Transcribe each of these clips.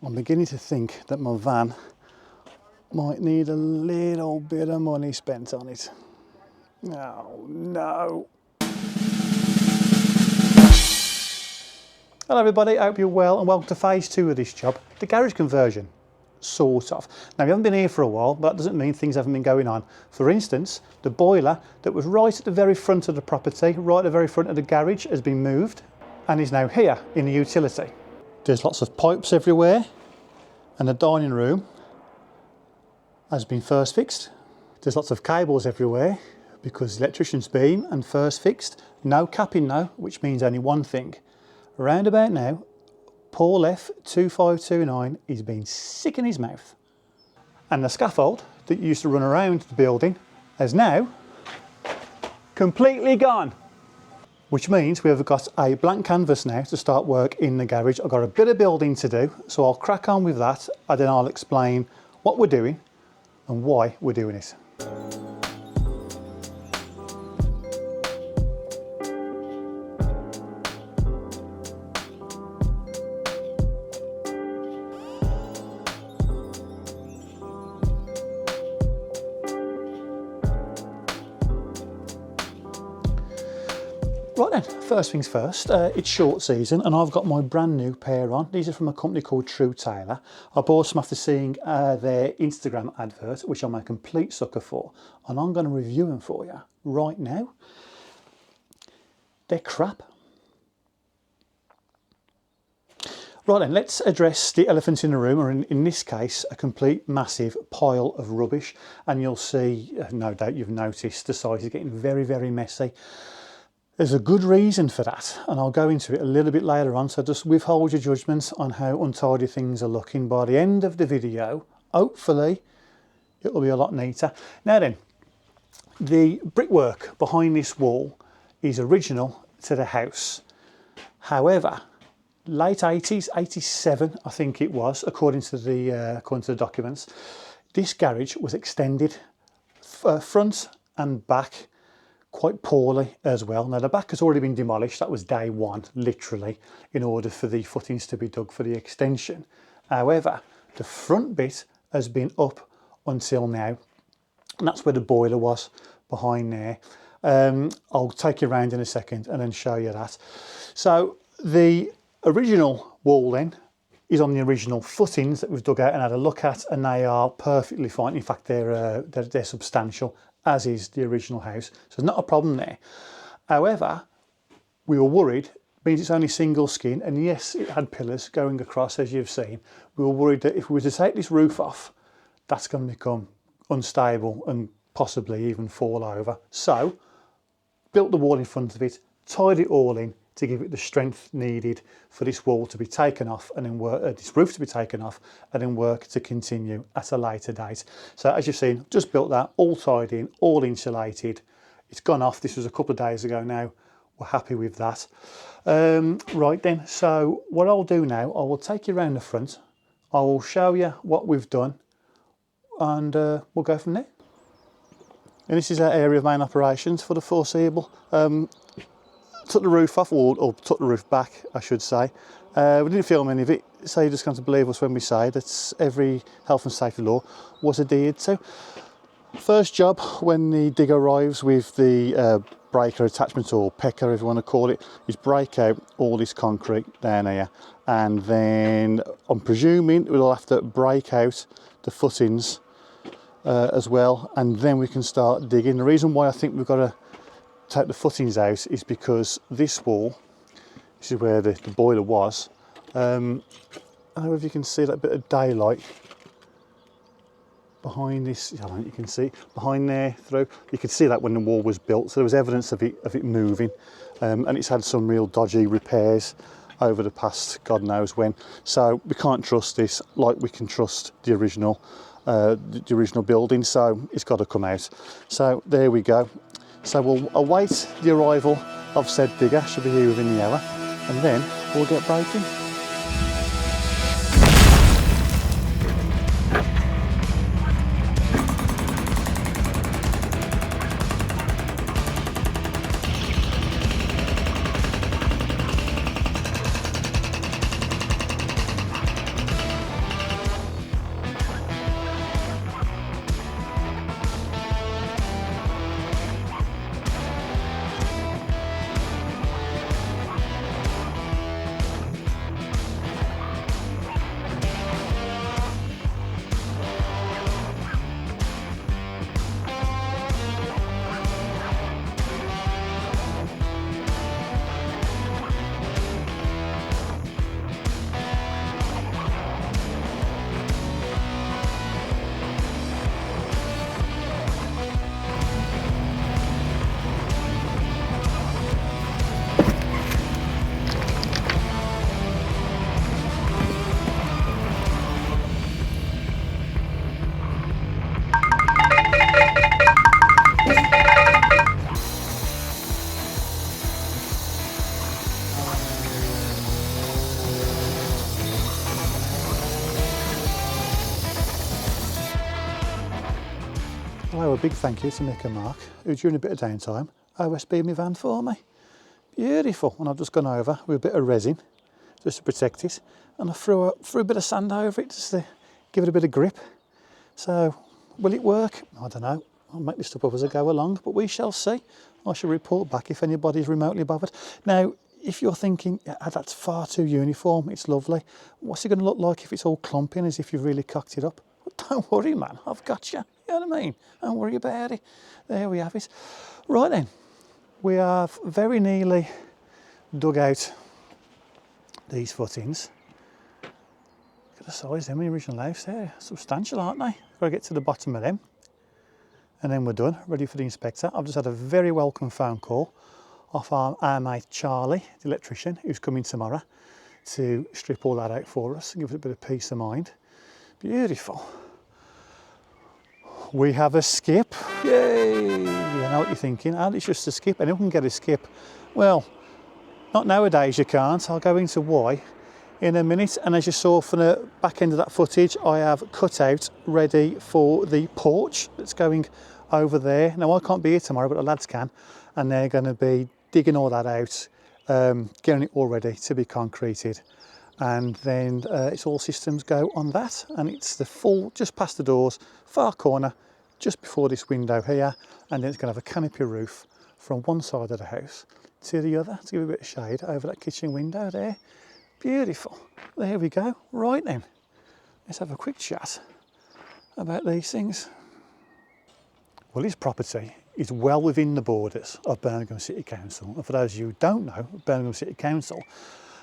I'm beginning to think that my van might need a little bit of money spent on it. Oh no. Hello everybody, I hope you're well and welcome to phase 2 of this job, the garage conversion. Sort of. Now we haven't been here for a while, but that doesn't mean things haven't been going on. For instance, the boiler that was right at the very front of the property, right at the very front of the garage, has been moved and is now here in the utility. There's lots of pipes everywhere and the dining room has been first fixed. There's lots of cables everywhere because the electrician's been and first fixed. No capping now, which means only one thing. Around about now, Paul F2529 is being sick in his mouth. And the scaffold that used to run around the building has now completely gone. Which means we've got a blank canvas now to start work in the garage. I've got a bit of building to do, so I'll crack on with that and then I'll explain what we're doing and why we're doing it. Right then, first things first, it's short season and I've got my brand new pair on. These are from a company called True Tailor. I bought them after seeing their Instagram advert, which I'm a complete sucker for, and I'm going to review them for you right now. They're crap. Right then, let's address the elephant in the room, or in this case, a complete massive pile of rubbish. And you'll see, no doubt you've noticed, the site is getting very, very messy. There's a good reason for that, and I'll go into it a little bit later on, so just withhold your judgments on how untidy things are looking. By the end of the video, hopefully, it'll be a lot neater. Now then, the brickwork behind this wall is original to the house. However, late 80s, 87 I think it was, according to the documents, this garage was extended front and back quite poorly as well. Now the back has already been demolished, that was day one, literally, in order for the footings to be dug for the extension. However, the front bit has been up until now, and that's where the boiler was, behind there. I'll take you around in a second and then show you that. So the original wall then is on the original footings that we've dug out and had a look at, and they are perfectly fine. In fact, they're substantial, as is the original house, so there's not a problem there. However, we were worried, means it's only single skin, and yes, it had pillars going across, as you've seen. We were worried that if we were to take this roof off, that's going to become unstable and possibly even fall over. So, built the wall in front of it, tied it all in to give it the strength needed for this wall to be taken off and then work, this roof to be taken off and then work to continue at a later date. So as you've seen, just built that, all tied in, all insulated. It's gone off. This was a couple of days ago now. We're happy with that. Right then, so what I'll do now, I will take you around the front. I will show you what we've done and we'll go from there. And this is our area of main operations for the foreseeable. Took the roof off, or took the roof back, I should say. We didn't film any of it, so you're just going to believe us when we say that every health and safety law was adhered to. First job, when the digger arrives with the breaker attachment, or pecker if you want to call it, is break out all this concrete down here, and then I'm presuming we'll have to break out the footings as well, and then we can start digging. The reason why I think we've got to take the footings out is because this wall, this is where the boiler was. I don't know if you can see that bit of daylight behind this. I don't know, you can see behind there through. You could see that when the wall was built, so there was evidence of it moving, and it's had some real dodgy repairs over the past God knows when. So we can't trust this like we can trust the original building. So it's got to come out. So there we go. So we'll await the arrival of said digger, should be here within the hour, and then we'll get breaking. owe a big thank you to Mick and Mark, who during a bit of downtime OSB'd my van for me. Beautiful. And I've just gone over with a bit of resin just to protect it, and I threw a bit of sand over it just to give it a bit of grip. So will it work? I don't know. I'll make this stuff up as I go along, but we shall see. I shall report back if anybody's remotely bothered. Now, if you're thinking, that's far too uniform, it's lovely, what's it going to look like if it's all clumping as if you've really cocked it up? Well, don't worry, man, I've got you. You know what I mean? Don't worry about it. There we have it. Right then, we have very nearly dug out these footings. Look at the size of them in the original house there. Substantial, aren't they? Got to get to the bottom of them. And then we're done, ready for the inspector. I've just had a very welcome phone call off our mate Charlie, the electrician, who's coming tomorrow to strip all that out for us and give us a bit of peace of mind. Beautiful. We have a skip. Yay! You know what you're thinking, it's just a skip. Anyone can get a skip. Well, not nowadays you can't. I'll go into why in a minute. And as you saw from the back end of that footage, I have cut out ready for the porch that's going over there. Now I can't be here tomorrow, but the lads can, and they're going to be digging all that out, getting it all ready to be concreted, and then it's all systems go on that. And it's the full, just past the doors, far corner, just before this window here, and then it's going to have a canopy roof from one side of the house to the other to give a bit of shade over that kitchen window there. Beautiful. There we go. Right then, let's have a quick chat about these things. Well, this property is well within the borders of Birmingham City Council. And for those of you who don't know, Birmingham City Council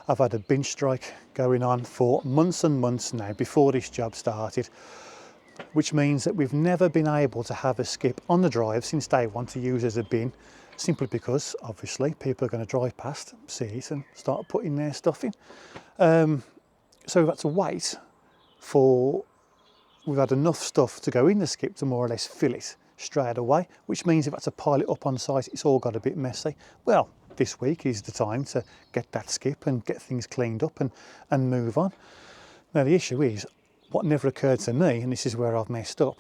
have had a binge strike going on for months and months now before this job started, which means that we've never been able to have a skip on the drive since day one to use as a bin, simply because obviously people are going to drive past, see it and start putting their stuff in. So we've had to wait for, we've had enough stuff to go in the skip to more or less fill it straight away, which means if I had to pile it up on site, it's all got a bit messy. Well, this week is the time to get that skip and get things cleaned up and move on. Now the issue is, what never occurred to me, and this is where I've messed up,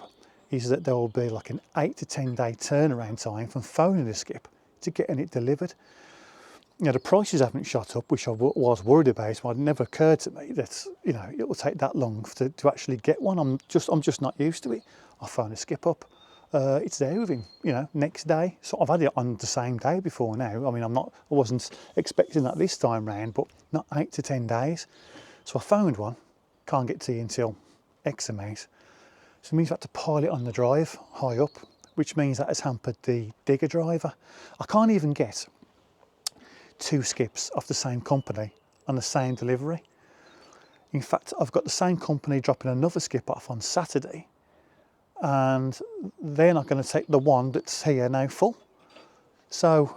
is that there will be like an 8 to 10 day turnaround time from phoning the skip to getting it delivered. Now the prices haven't shot up, which I was worried about, but it never occurred to me that, you know, it will take that long to actually get one. I'm just not used to it. I phone a skip up. It's there within, you know, next day. So I've had it on the same day before now. I mean, I wasn't expecting that this time round, but not 8 to 10 days. So I phoned one, can't get to you until X amount. So it means I've had to pile it on the drive high up, which means that has hampered the digger driver. I can't even get 2 skips off the same company on the same delivery. In fact, I've got the same company dropping another skip off on Saturday, and they're not going to take the one that's here now full. So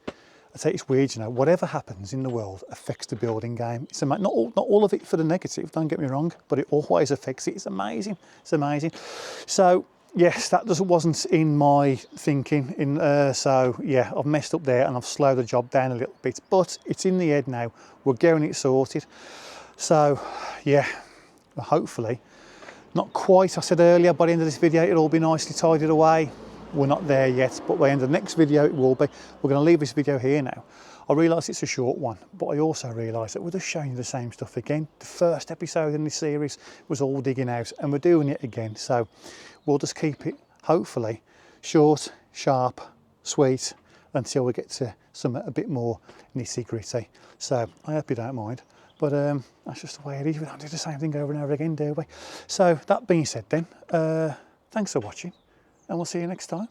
I say it's weird, you know, whatever happens in the world affects the building game. It's not all of it for the negative, don't get me wrong, but it always affects it. It's amazing. It's amazing. So yes, that just wasn't in my thinking. So yeah, I've messed up there and I've slowed the job down a little bit, but it's in the head now. We're getting it sorted. So yeah, hopefully, not quite, I said earlier, by the end of this video, it'll all be nicely tidied away. We're not there yet, but by the end of the next video, it will be. We're going to leave this video here now. I realise it's a short one, but I also realise that we're just showing you the same stuff again. The first episode in this series was all digging out, and we're doing it again. So we'll just keep it, hopefully, short, sharp, sweet, until we get to something a bit more nitty-gritty. So I hope you don't mind. But that's just the way it is. We don't do the same thing over and over again, do we? So that being said then, thanks for watching, and we'll see you next time.